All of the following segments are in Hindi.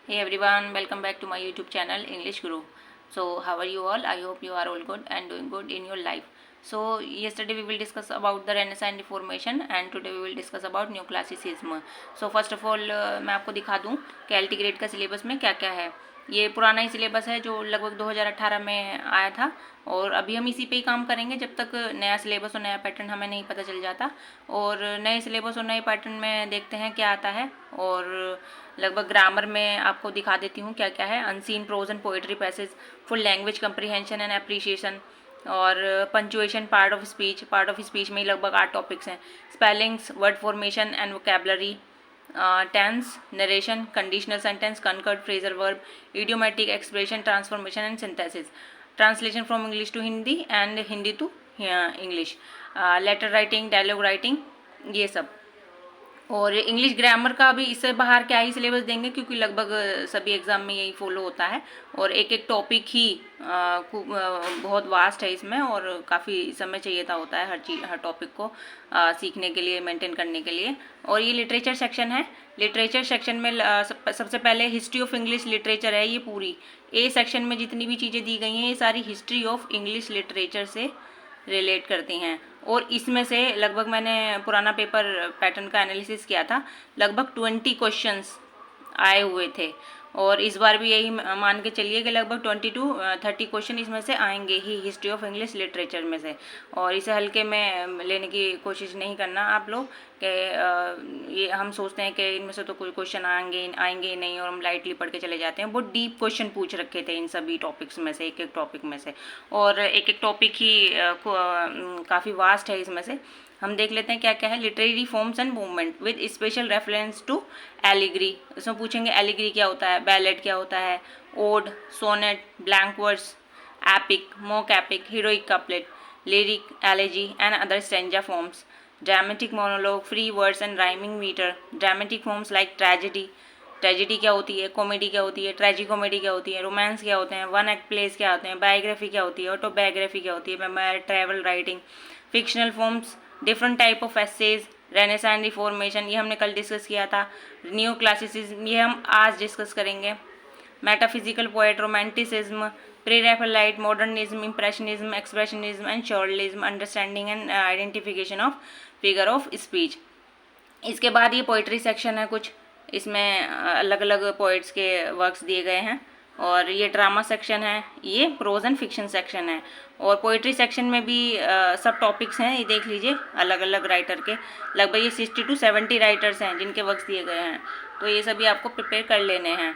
Hey everyone, welcome back to my YouTube channel English Guru. So, how are you all? I hope you are all good and doing good in your life. So, yesterday we will discuss about the Renaissance Reformation and today we will discuss about New Classicism. So, first of all, मैं आपको दिखा दूँ कि LT ग्रेड का सिलेबस में क्या क्या है. ये पुराना ही सिलेबस है जो लगभग 2018 में आया था और अभी हम इसी पे ही काम करेंगे जब तक नया सिलेबस और नया पैटर्न हमें नहीं पता चल जाता. और नए सिलेबस और नए पैटर्न में देखते हैं क्या आता है. और लगभग ग्रामर में आपको दिखा देती हूँ क्या क्या है. Unseen prose and poetry passage, full language comprehension and appreciation, और पंचुएशन, पार्ट ऑफ स्पीच में ही लगभग 8 टॉपिक्स हैं. Spellings, word formation and vocabulary, tense, narration, conditional sentence, concord phrasal verb, idiomatic expression, transformation and synthesis, translation from English to Hindi and Hindi to English, letter writing, dialogue writing, ये सब. और इंग्लिश ग्रामर का भी इससे बाहर क्या ही सिलेबस देंगे क्योंकि लगभग सभी एग्ज़ाम में यही फॉलो होता है और एक एक टॉपिक ही बहुत वास्ट है इसमें और काफ़ी समय चाहिए होता है हर टॉपिक को सीखने के लिए, मेंटेन करने के लिए. और ये लिटरेचर सेक्शन है. लिटरेचर सेक्शन में सबसे पहले हिस्ट्री ऑफ इंग्लिश लिटरेचर है. ये पूरी ए सेक्शन में जितनी भी चीज़ें दी गई हैं ये सारी हिस्ट्री ऑफ इंग्लिश लिटरेचर से रिलेट करती हैं. और इसमें से लगभग मैंने पुराना पेपर पैटर्न का एनालिसिस किया था, लगभग 20 क्वेश्चंस आए हुए थे और इस बार भी यही मान के चलिए कि लगभग 20 to 30 क्वेश्चन इसमें से आएंगे ही हिस्ट्री ऑफ इंग्लिश लिटरेचर में से. और इसे हल्के में लेने की कोशिश नहीं करना आप लोग कि ये हम सोचते हैं कि इनमें से तो कोई क्वेश्चन आएंगे ही नहीं और हम लाइटली पढ़ के चले जाते हैं. बहुत डीप क्वेश्चन पूछ रखे थे इन सभी टॉपिक्स में से, एक एक टॉपिक में से, और एक एक टॉपिक ही काफ़ी वास्ट है. इसमें से हम देख लेते हैं क्या क्या है. Literary forms and movement with special reference to एलिग्री. इसमें पूछेंगे एलिग्री क्या होता है, बैलेट क्या होता है, ode, sonnet, blank verse, epic, mock epic, heroic couplet, lyric, elegy and other stanza forms, dramatic monologue, free verse and rhyming meter, dramatic forms like tragedy. Tragedy क्या होती है, कॉमेडी क्या होती है, ट्रेजी कॉमेडी क्या होती है, रोमांस क्या होते हैं, वन एक्ट प्लेस क्या होते हैं, बायोग्राफी क्या होती है, ऑटोबायोग्राफी क्या होती है, memoir, travel writing, fictional forms, different type of essays, renaissance reformation, ये हमने कल डिस्कस किया था. न्यू क्लासिसिज्म, ये हम आज डिस्कस करेंगे. Metaphysical poet, romanticism, pre Raphaelite, modernism, impressionism, expressionism and surrealism, understanding and identification of figure of speech. इसके बाद ये पोइट्री सेक्शन है कुछ, इसमें अलग अलग पोइट्स के वर्क्स दिए गए हैं. और ये ड्रामा सेक्शन है, ये प्रोज एंड फिक्शन सेक्शन है. और पोइट्री सेक्शन में भी सब टॉपिक्स हैं, ये देख लीजिए अलग अलग राइटर के. लगभग ये 60 to 70 राइटर्स हैं जिनके वर्क्स दिए गए हैं. तो ये सभी आपको प्रिपेयर कर लेने हैं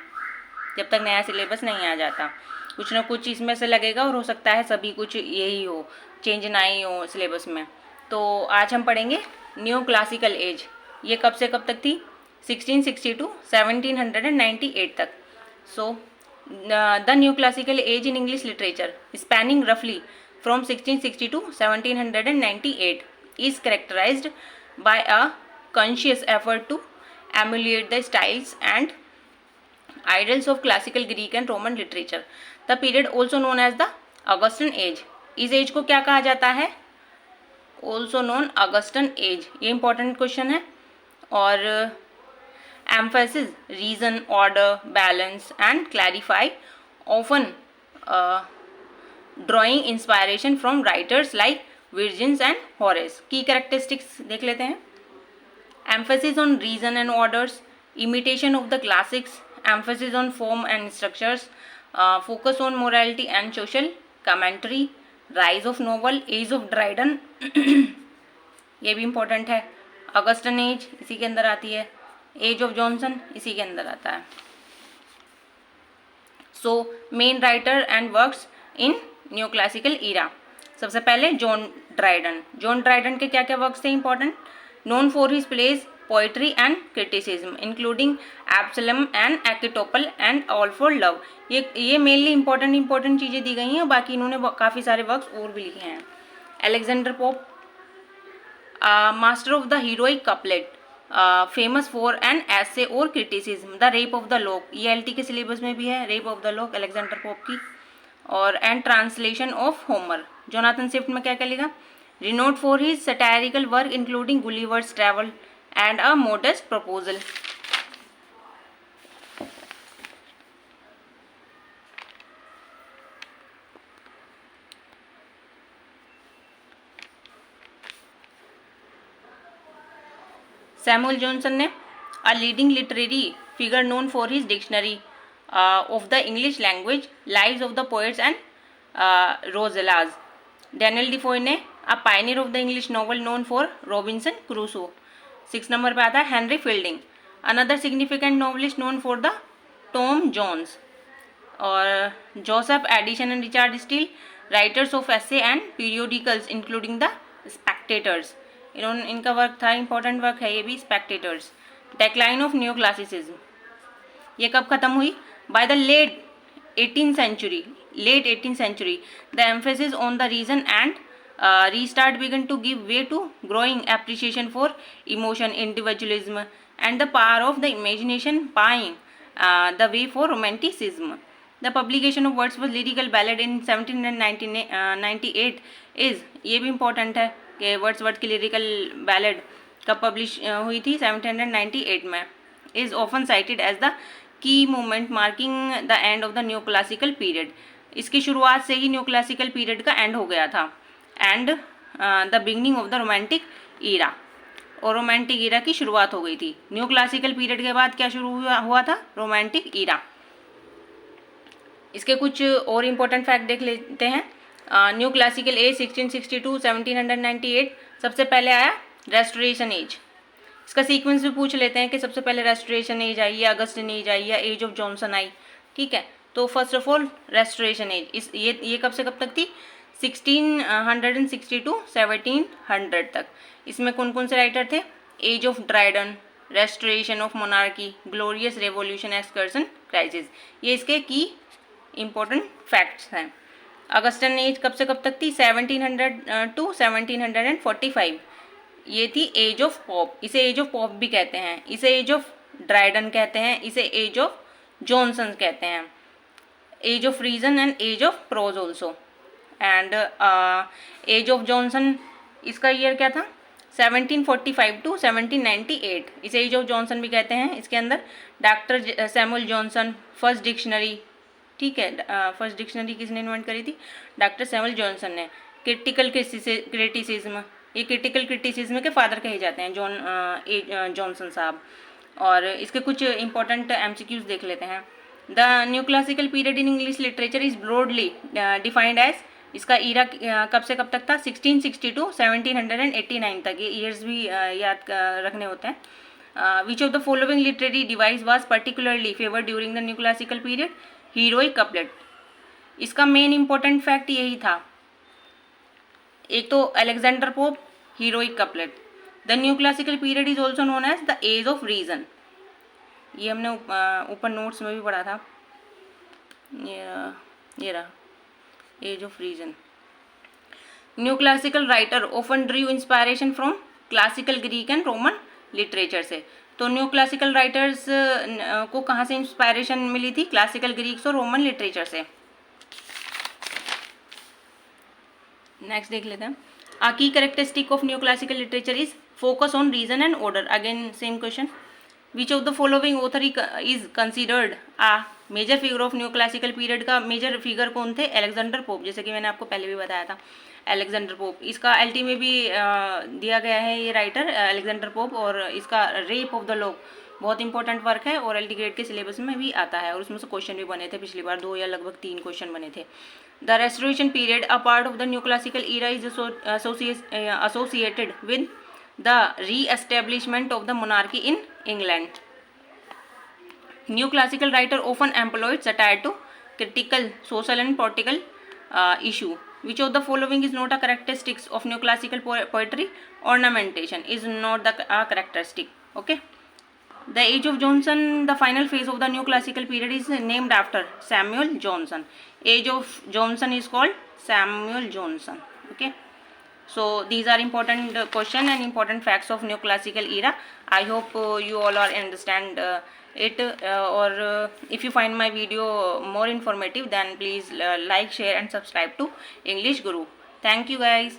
जब तक नया सिलेबस नहीं आ जाता. कुछ ना कुछ इसमें से लगेगा और हो सकता है सभी कुछ यही हो, चेंज ना ही हो सिलेबस में. तो आज हम पढ़ेंगे न्यू क्लासिकल एज. ये कब से कब तक थी, 1660 to 1798 तक. सो the new classical age in English literature, spanning roughly from 1660 to 1798, is characterized by a conscious effort to emulate the styles and ideals of classical Greek and Roman literature. The period also known as the Augustan age. इस एज को क्या कहा जाता है, also known Augustan age. ये important question है. और emphasis reason, order, balance and clarify, often drawing inspiration from writers like Virgil and Horace. Key characteristics देख लेते हैं. Emphasis on reason and orders, imitation of the classics, emphasis on form and structures, focus on morality and social commentary, rise of novel, age of Dryden ये भी important है. Augustan age इसी के अंदर आती है. एज ऑफ जॉनसन इसी के अंदर आता है. So main writer and works in neo classical era. सबसे पहले जॉन ड्राइडन. जॉन ड्राइडन के क्या क्या वर्क्स थे important, known for his plays, poetry and criticism including Absalom and Achitophel and all for love. ये मेनली इंपॉर्टेंट चीज़ें दी गई हैं और बाकी इन्होंने काफ़ी सारे वर्क्स और भी लिखे हैं. Alexander Pope, master of the heroic couplet, famous for an essay और criticism, the rape of the lock. ये एलटी के सिलेबस में भी है, rape of the lock Alexander Pope की. और and translation of Homer. Jonathan Swift में क्या क्या लिखा, renowned for his satirical work including Gulliver's travel and a modest proposal. Samuel Johnson ने a leading literary figure known for his dictionary of the English language, lives of the poets and Rasselas. Daniel Defoe ने a pioneer of the English novel known for Robinson Crusoe. 6 number पे आता है Henry Fielding, another significant novelist known for the Tom Jones. और Joseph Addison and Richard Steele, writers of essay and periodicals including the spectators. इनका वर्क था, इंपॉर्टेंट वर्क है ये भी, spectators. Decline of new classicism, ये कब खत्म हुई? By the late 18th century, the emphasis on the reason and restart began to give way to growing appreciation for emotion, individualism, and the power of the imagination, paving the way for romanticism. The publication of Wordsworth's lyrical ballad in 1798 is, ये भी important है कि वर्ड्सवर्थ की लिरिकल बैलेड कब पब्लिश हुई थी? 1798 में। is often cited as the key moment marking the end of the neo classical period. इसकी शुरुआत से ही न्यू क्लासिकल पीरियड का एंड हो गया था, and the beginning of the romantic era, और रोमांटिक ईरा की शुरुआत हो गई थी। न्यू क्लासिकल पीरियड के बाद क्या शुरू हुआ था? रोमांटिक ईरा। इसके कुछ और इम्पोर्टेंट फैक्ट देख लेते हैं। न्यू क्लासिकल एज 1662 1798, सबसे पहले आया रेस्टोरेशन एज। इसका सीक्वेंस भी पूछ लेते हैं कि सबसे पहले रेस्टोरेशन एज आई या अगस्टिन एज आई या एज ऑफ जॉनसन आई, ठीक है। तो first of all restoration age, इस ये कब से कब तक थी? 1660 टू 1700 तक। इसमें कौन कौन से राइटर थे? Age of Dryden, restoration of monarchy, glorious revolution, exclusion crisis, ये इसके की इम्पोर्टेंट फैक्ट्स हैं। अगस्टन एज कब से कब तक थी? 1700 टू 1745, ये थी एज ऑफ पॉप। इसे एज ऑफ पॉप भी कहते हैं, इसे एज ऑफ ड्राइडन कहते हैं, इसे एज ऑफ जॉनसन कहते हैं, age of reason and age of prose also. And age of Johnson, इसका ईयर क्या था? 1745 टू 1798, इसे एज ऑफ जॉनसन भी कहते हैं। इसके अंदर doctor Samuel Johnson, first dictionary, ठीक है, फर्स्ट डिक्शनरी किसने इन्वेंट करी थी? डॉक्टर सैमुअल जॉनसन ने। क्रिटिकल क्रिटिसिज्म, ये क्रिटिकल क्रिटिसिज्म के फादर कहे जाते हैं जॉनसन साहब। और इसके कुछ इंपॉर्टेंट एमसीक्यूज देख लेते हैं। The new classical period in English literature is broadly defined as, इसका ईरा कब से कब तक था? 1660 टू 1789 तक, ये ईयर्स भी याद रखने होते हैं। Which of the following literary device was particularly favoured during the new classical period? Heroic couplet. इसका मेन इंपॉर्टेंट फैक्ट यही था, एक तो Alexander Pope, heroic couplet. The new classical period is also known as the age of reason, ये हमने ऊपर नोट्स में भी पढ़ा था, ये रहा age of reason. Neo classical writer often drew inspiration from classical Greek and Roman literature से। तो न्यू क्लासिकल राइटर्स को कहाँ से इंस्पायरेशन मिली थी? क्लासिकल ग्रीक्स और रोमन लिटरेचर से। नेक्स्ट देख लेते हैं। A key characteristic of neoclassical literature is focus on reason and order. Again same question. Which of the following author is considered a major figure of neoclassical period? का मेजर फिगर कौन थे? अलेक्जेंडर पोप, जैसे कि मैंने आपको पहले भी बताया था, अलेक्जेंडर पोप। इसका एलटी में भी दिया गया है ये राइटर अलेक्जेंडर पोप, और इसका रेप ऑफ द लॉक बहुत इंपॉर्टेंट वर्क है और एलटी ग्रेड के सिलेबस में भी आता है, और उसमें से क्वेश्चन भी बने थे पिछली बार, 2 या लगभग 3 क्वेश्चन बने थे। The restoration period, a part of the new classical era, is associated with the re-establishment of the monarchy in England. New classical writer often employed satire to critical social and political issue. Which of the following is not a characteristics of neoclassical poetry? Ornamentation is not a characteristic. Okay. The age of Johnson, the final phase of the neoclassical period, is named after Samuel Johnson. Age of Johnson is called Samuel Johnson. Okay. So these are important question and important facts of neoclassical era. I hope you all are understand it, or if you find my video more informative, then please like, share and subscribe to English Guru. Thank you guys.